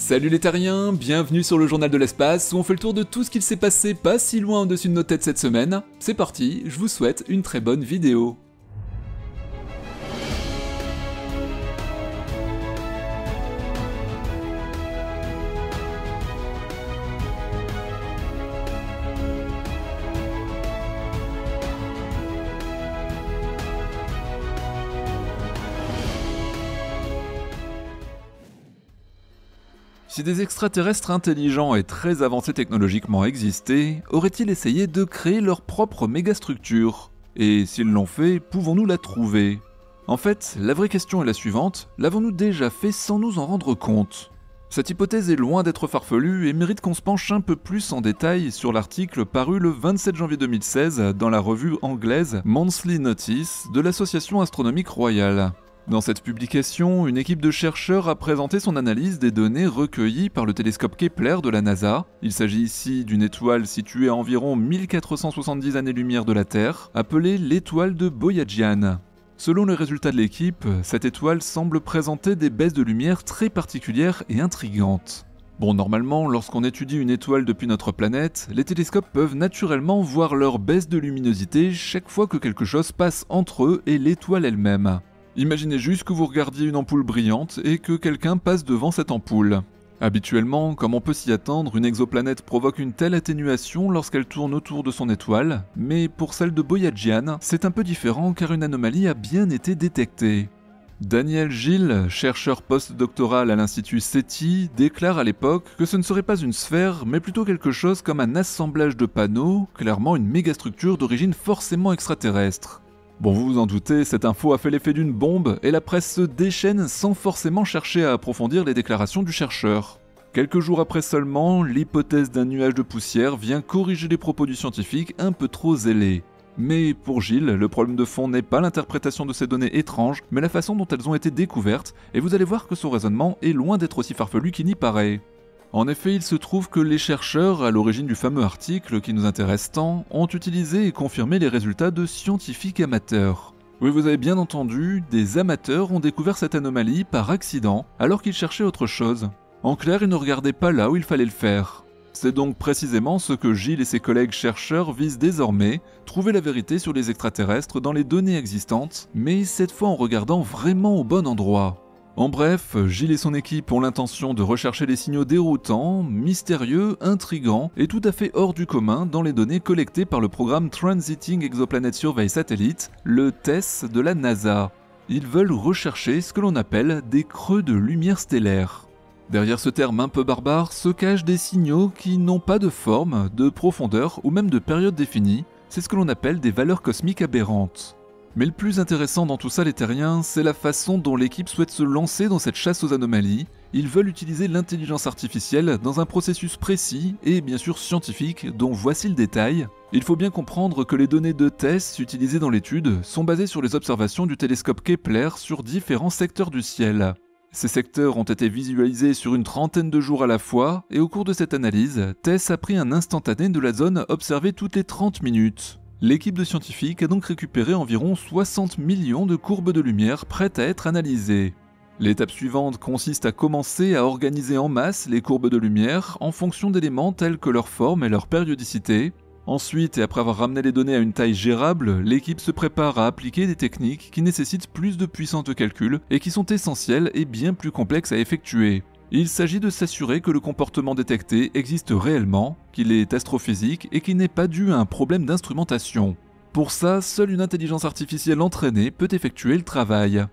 Salut les terriens, bienvenue sur le journal de l'espace où on fait le tour de tout ce qu'il s'est passé pas si loin au-dessus de nos têtes cette semaine. C'est parti, je vous souhaite une très bonne vidéo. Si des extraterrestres intelligents et très avancés technologiquement existaient, auraient-ils essayé de créer leur propre mégastructure? Et s'ils l'ont fait, pouvons-nous la trouver? En fait, la vraie question est la suivante, l'avons-nous déjà fait sans nous en rendre compte? Cette hypothèse est loin d'être farfelue et mérite qu'on se penche un peu plus en détail sur l'article paru le 27 janvier 2016 dans la revue anglaise Monthly Notice de l'Association astronomique royale. Dans cette publication, une équipe de chercheurs a présenté son analyse des données recueillies par le télescope Kepler de la NASA. Il s'agit ici d'une étoile située à environ 1470 années-lumière de la Terre, appelée l'étoile de Boyajian. Selon les résultats de l'équipe, cette étoile semble présenter des baisses de lumière très particulières et intrigantes. Bon, normalement, lorsqu'on étudie une étoile depuis notre planète, les télescopes peuvent naturellement voir leur baisse de luminosité chaque fois que quelque chose passe entre eux et l'étoile elle-même. Imaginez juste que vous regardiez une ampoule brillante et que quelqu'un passe devant cette ampoule. Habituellement, comme on peut s'y attendre, une exoplanète provoque une telle atténuation lorsqu'elle tourne autour de son étoile, mais pour celle de Boyajian, c'est un peu différent car une anomalie a bien été détectée. Daniel Gilles, chercheur post-doctoral à l'Institut SETI, déclare à l'époque que ce ne serait pas une sphère, mais plutôt quelque chose comme un assemblage de panneaux, clairement une mégastructure d'origine forcément extraterrestre. Bon, vous vous en doutez, cette info a fait l'effet d'une bombe et la presse se déchaîne sans forcément chercher à approfondir les déclarations du chercheur. Quelques jours après seulement, l'hypothèse d'un nuage de poussière vient corriger les propos du scientifique un peu trop zélés. Mais pour Gilles, le problème de fond n'est pas l'interprétation de ces données étranges, mais la façon dont elles ont été découvertes, et vous allez voir que son raisonnement est loin d'être aussi farfelu qu'il n'y paraît. En effet, il se trouve que les chercheurs, à l'origine du fameux article qui nous intéresse tant, ont utilisé et confirmé les résultats de scientifiques amateurs. Oui, vous avez bien entendu, des amateurs ont découvert cette anomalie par accident, alors qu'ils cherchaient autre chose. En clair, ils ne regardaient pas là où il fallait le faire. C'est donc précisément ce que Gilles et ses collègues chercheurs visent désormais, trouver la vérité sur les extraterrestres dans les données existantes, mais cette fois en regardant vraiment au bon endroit. En bref, Gilles et son équipe ont l'intention de rechercher les signaux déroutants, mystérieux, intrigants et tout à fait hors du commun dans les données collectées par le programme Transiting Exoplanet Survey Satellite, le TESS de la NASA. Ils veulent rechercher ce que l'on appelle des creux de lumière stellaire. Derrière ce terme un peu barbare se cachent des signaux qui n'ont pas de forme, de profondeur ou même de période définie, c'est ce que l'on appelle des valeurs cosmiques aberrantes. Mais le plus intéressant dans tout ça les terriens, c'est la façon dont l'équipe souhaite se lancer dans cette chasse aux anomalies. Ils veulent utiliser l'intelligence artificielle dans un processus précis et bien sûr scientifique dont voici le détail. Il faut bien comprendre que les données de TESS utilisées dans l'étude sont basées sur les observations du télescope Kepler sur différents secteurs du ciel. Ces secteurs ont été visualisés sur une trentaine de jours à la fois et au cours de cette analyse, TESS a pris un instantané de la zone observée toutes les 30 minutes. L'équipe de scientifiques a donc récupéré environ 60 millions de courbes de lumière prêtes à être analysées. L'étape suivante consiste à commencer à organiser en masse les courbes de lumière en fonction d'éléments tels que leur forme et leur périodicité. Ensuite, et après avoir ramené les données à une taille gérable, l'équipe se prépare à appliquer des techniques qui nécessitent plus de puissance de calcul et qui sont essentielles et bien plus complexes à effectuer. Il s'agit de s'assurer que le comportement détecté existe réellement, qu'il est astrophysique et qu'il n'est pas dû à un problème d'instrumentation. Pour ça, seule une intelligence artificielle entraînée peut effectuer le travail.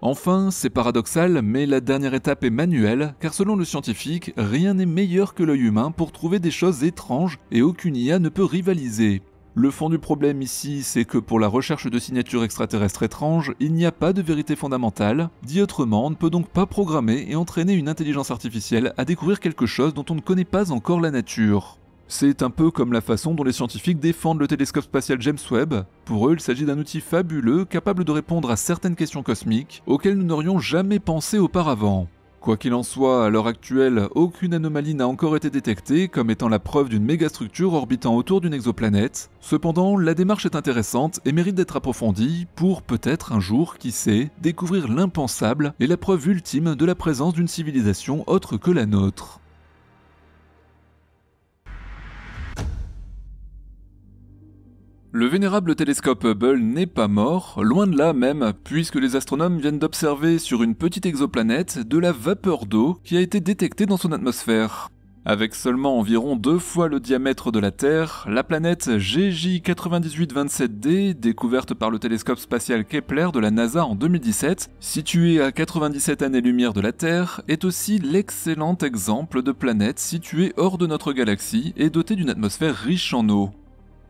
Enfin, c'est paradoxal, mais la dernière étape est manuelle, car selon le scientifique, rien n'est meilleur que l'œil humain pour trouver des choses étranges et aucune IA ne peut rivaliser. Le fond du problème ici, c'est que pour la recherche de signatures extraterrestres étranges, il n'y a pas de vérité fondamentale. Dit autrement, on ne peut donc pas programmer et entraîner une intelligence artificielle à découvrir quelque chose dont on ne connaît pas encore la nature. C'est un peu comme la façon dont les scientifiques défendent le télescope spatial James Webb. Pour eux, il s'agit d'un outil fabuleux capable de répondre à certaines questions cosmiques auxquelles nous n'aurions jamais pensé auparavant. Quoi qu'il en soit, à l'heure actuelle, aucune anomalie n'a encore été détectée comme étant la preuve d'une mégastructure orbitant autour d'une exoplanète. Cependant, la démarche est intéressante et mérite d'être approfondie pour peut-être un jour, qui sait, découvrir l'impensable et la preuve ultime de la présence d'une civilisation autre que la nôtre. Le vénérable télescope Hubble n'est pas mort, loin de là même, puisque les astronomes viennent d'observer sur une petite exoplanète de la vapeur d'eau qui a été détectée dans son atmosphère. Avec seulement environ 2 fois le diamètre de la Terre, la planète GJ9827d, découverte par le télescope spatial Kepler de la NASA en 2017, située à 97 années-lumière de la Terre, est aussi l'excellent exemple de planète située hors de notre galaxie et dotée d'une atmosphère riche en eau.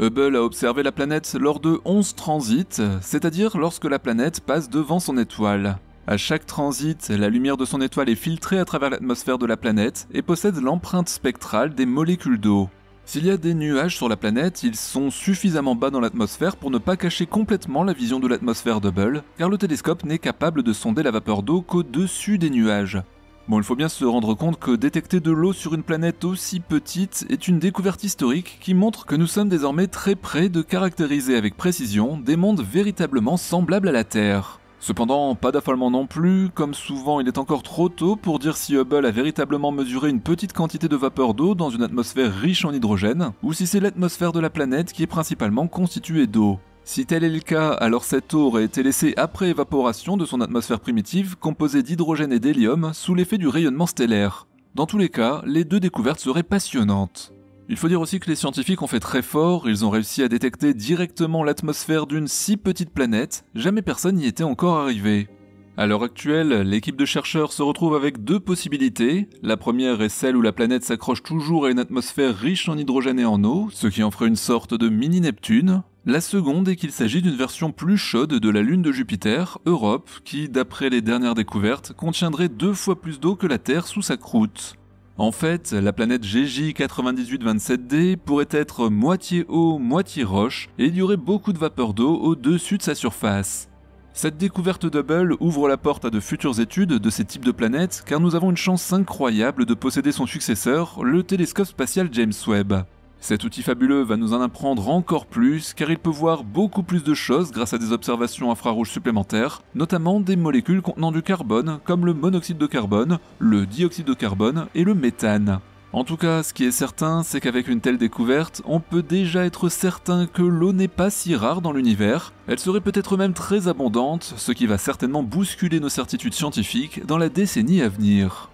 Hubble a observé la planète lors de 11 transits, c'est-à-dire lorsque la planète passe devant son étoile. À chaque transit, la lumière de son étoile est filtrée à travers l'atmosphère de la planète et possède l'empreinte spectrale des molécules d'eau. S'il y a des nuages sur la planète, ils sont suffisamment bas dans l'atmosphère pour ne pas cacher complètement la vision de l'atmosphère d'Hubble, car le télescope n'est capable de sonder la vapeur d'eau qu'au-dessus des nuages. Bon, il faut bien se rendre compte que détecter de l'eau sur une planète aussi petite est une découverte historique qui montre que nous sommes désormais très près de caractériser avec précision des mondes véritablement semblables à la Terre. Cependant, pas d'affolement non plus, comme souvent il est encore trop tôt pour dire si Hubble a véritablement mesuré une petite quantité de vapeur d'eau dans une atmosphère riche en hydrogène, ou si c'est l'atmosphère de la planète qui est principalement constituée d'eau. Si tel est le cas, alors cette eau aurait été laissée après évaporation de son atmosphère primitive, composée d'hydrogène et d'hélium, sous l'effet du rayonnement stellaire. Dans tous les cas, les deux découvertes seraient passionnantes. Il faut dire aussi que les scientifiques ont fait très fort, ils ont réussi à détecter directement l'atmosphère d'une si petite planète, jamais personne n'y était encore arrivé. À l'heure actuelle, l'équipe de chercheurs se retrouve avec 2 possibilités. La première est celle où la planète s'accroche toujours à une atmosphère riche en hydrogène et en eau, ce qui en ferait une sorte de mini-Neptune. La seconde est qu'il s'agit d'une version plus chaude de la Lune de Jupiter, Europe, qui, d'après les dernières découvertes, contiendrait 2 fois plus d'eau que la Terre sous sa croûte. En fait, la planète GJ9827d pourrait être moitié eau, moitié roche, et il y aurait beaucoup de vapeur d'eau au-dessus de sa surface. Cette découverte d'Hubble ouvre la porte à de futures études de ces types de planètes, car nous avons une chance incroyable de posséder son successeur, le télescope spatial James Webb. Cet outil fabuleux va nous en apprendre encore plus, car il peut voir beaucoup plus de choses grâce à des observations infrarouges supplémentaires, notamment des molécules contenant du carbone, comme le monoxyde de carbone, le dioxyde de carbone et le méthane. En tout cas, ce qui est certain, c'est qu'avec une telle découverte, on peut déjà être certain que l'eau n'est pas si rare dans l'univers, elle serait peut-être même très abondante, ce qui va certainement bousculer nos certitudes scientifiques dans la décennie à venir.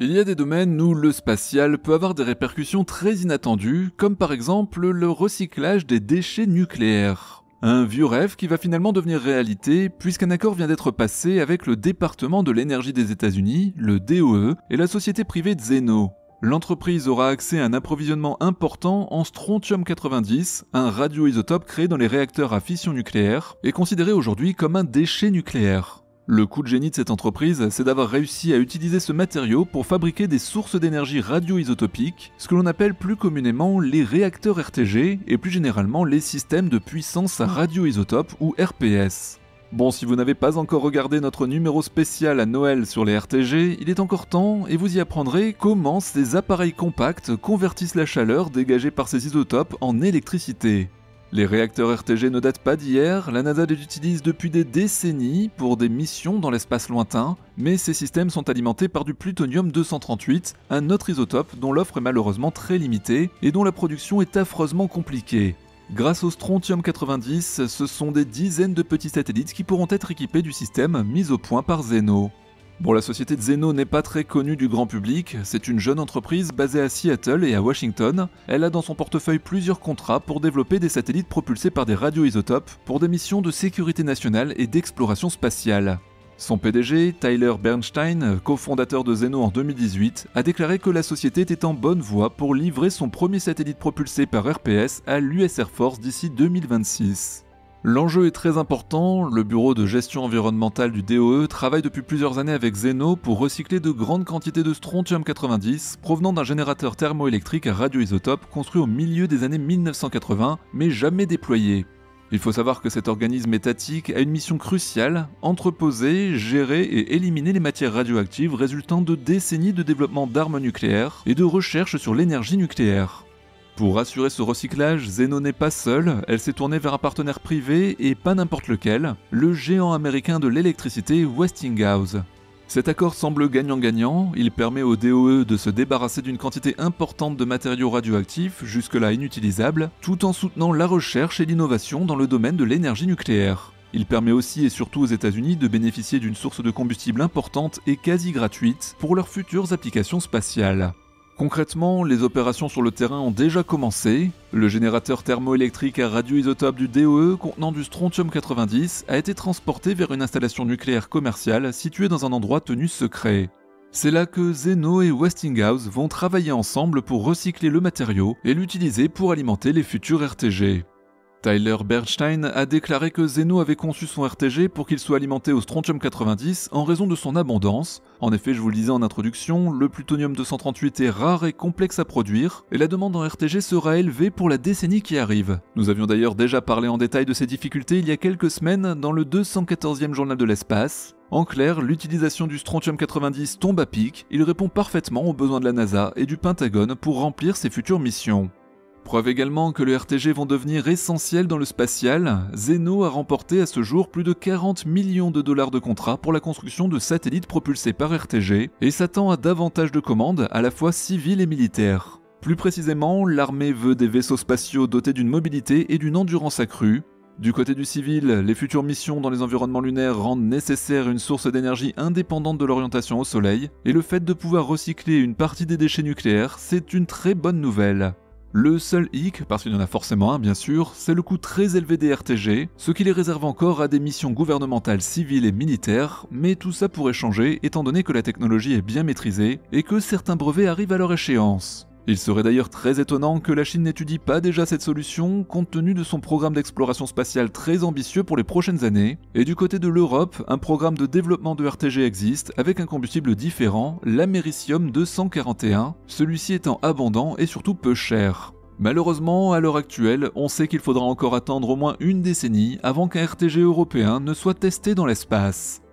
Il y a des domaines où le spatial peut avoir des répercussions très inattendues, comme par exemple le recyclage des déchets nucléaires. Un vieux rêve qui va finalement devenir réalité, puisqu'un accord vient d'être passé avec le département de l'énergie des États-Unis, le DOE, et la société privée Zeno. L'entreprise aura accès à un approvisionnement important en strontium-90, un radioisotope créé dans les réacteurs à fission nucléaire, et considéré aujourd'hui comme un déchet nucléaire. Le coup de génie de cette entreprise, c'est d'avoir réussi à utiliser ce matériau pour fabriquer des sources d'énergie radioisotopiques, ce que l'on appelle plus communément les réacteurs RTG et plus généralement les systèmes de puissance radioisotope ou RPS. Bon, si vous n'avez pas encore regardé notre numéro spécial à Noël sur les RTG, il est encore temps et vous y apprendrez comment ces appareils compacts convertissent la chaleur dégagée par ces isotopes en électricité. Les réacteurs RTG ne datent pas d'hier, la NASA les utilise depuis des décennies pour des missions dans l'espace lointain, mais ces systèmes sont alimentés par du plutonium-238, un autre isotope dont l'offre est malheureusement très limitée et dont la production est affreusement compliquée. Grâce au strontium-90, ce sont des dizaines de petits satellites qui pourront être équipés du système mis au point par Zeno. Bon, la société de Zeno n'est pas très connue du grand public, c'est une jeune entreprise basée à Seattle et à Washington. Elle a dans son portefeuille plusieurs contrats pour développer des satellites propulsés par des radioisotopes pour des missions de sécurité nationale et d'exploration spatiale. Son PDG, Tyler Bernstein, cofondateur de Zeno en 2018, a déclaré que la société était en bonne voie pour livrer son premier satellite propulsé par RPS à l'US Air Force d'ici 2026. L'enjeu est très important, le bureau de gestion environnementale du DOE travaille depuis plusieurs années avec Zeno pour recycler de grandes quantités de strontium-90 provenant d'un générateur thermoélectrique à radioisotope construit au milieu des années 1980 mais jamais déployé. Il faut savoir que cet organisme étatique a une mission cruciale, entreposer, gérer et éliminer les matières radioactives résultant de décennies de développement d'armes nucléaires et de recherche sur l'énergie nucléaire. Pour assurer ce recyclage, Zeno n'est pas seule, elle s'est tournée vers un partenaire privé et pas n'importe lequel, le géant américain de l'électricité Westinghouse. Cet accord semble gagnant-gagnant, il permet au DOE de se débarrasser d'une quantité importante de matériaux radioactifs, jusque-là inutilisables, tout en soutenant la recherche et l'innovation dans le domaine de l'énergie nucléaire. Il permet aussi et surtout aux États-Unis de bénéficier d'une source de combustible importante et quasi gratuite pour leurs futures applications spatiales. Concrètement, les opérations sur le terrain ont déjà commencé. Le générateur thermoélectrique à radioisotope du DOE contenant du strontium-90 a été transporté vers une installation nucléaire commerciale située dans un endroit tenu secret. C'est là que Zeno et Westinghouse vont travailler ensemble pour recycler le matériau et l'utiliser pour alimenter les futurs RTG. Tyler Bernstein a déclaré que Zeno avait conçu son RTG pour qu'il soit alimenté au strontium-90 en raison de son abondance. En effet, je vous le disais en introduction, le plutonium-238 est rare et complexe à produire, et la demande en RTG sera élevée pour la décennie qui arrive. Nous avions d'ailleurs déjà parlé en détail de ces difficultés il y a quelques semaines dans le 214e journal de l'espace. En clair, l'utilisation du strontium-90 tombe à pic, il répond parfaitement aux besoins de la NASA et du Pentagone pour remplir ses futures missions. Preuve également que les RTG vont devenir essentiels dans le spatial, Zeno a remporté à ce jour plus de 40 millions de dollars de contrats pour la construction de satellites propulsés par RTG et s'attend à davantage de commandes à la fois civiles et militaires. Plus précisément, l'armée veut des vaisseaux spatiaux dotés d'une mobilité et d'une endurance accrue. Du côté du civil, les futures missions dans les environnements lunaires rendent nécessaire une source d'énergie indépendante de l'orientation au Soleil, et le fait de pouvoir recycler une partie des déchets nucléaires, c'est une très bonne nouvelle. Le seul hic, parce qu'il y en a forcément un bien sûr, c'est le coût très élevé des RTG, ce qui les réserve encore à des missions gouvernementales civiles et militaires, mais tout ça pourrait changer étant donné que la technologie est bien maîtrisée et que certains brevets arrivent à leur échéance. Il serait d'ailleurs très étonnant que la Chine n'étudie pas déjà cette solution compte tenu de son programme d'exploration spatiale très ambitieux pour les prochaines années, et du côté de l'Europe, un programme de développement de RTG existe avec un combustible différent, l'américium 241, celui-ci étant abondant et surtout peu cher. Malheureusement, à l'heure actuelle, on sait qu'il faudra encore attendre au moins une décennie avant qu'un RTG européen ne soit testé dans l'espace.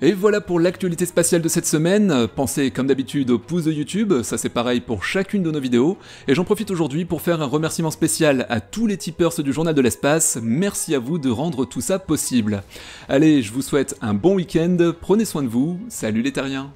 Et voilà pour l'actualité spatiale de cette semaine. Pensez comme d'habitude au pouce de YouTube, ça c'est pareil pour chacune de nos vidéos. Et j'en profite aujourd'hui pour faire un remerciement spécial à tous les tipeurs du Journal de l'Espace. Merci à vous de rendre tout ça possible. Allez, je vous souhaite un bon week-end, prenez soin de vous, salut les terriens.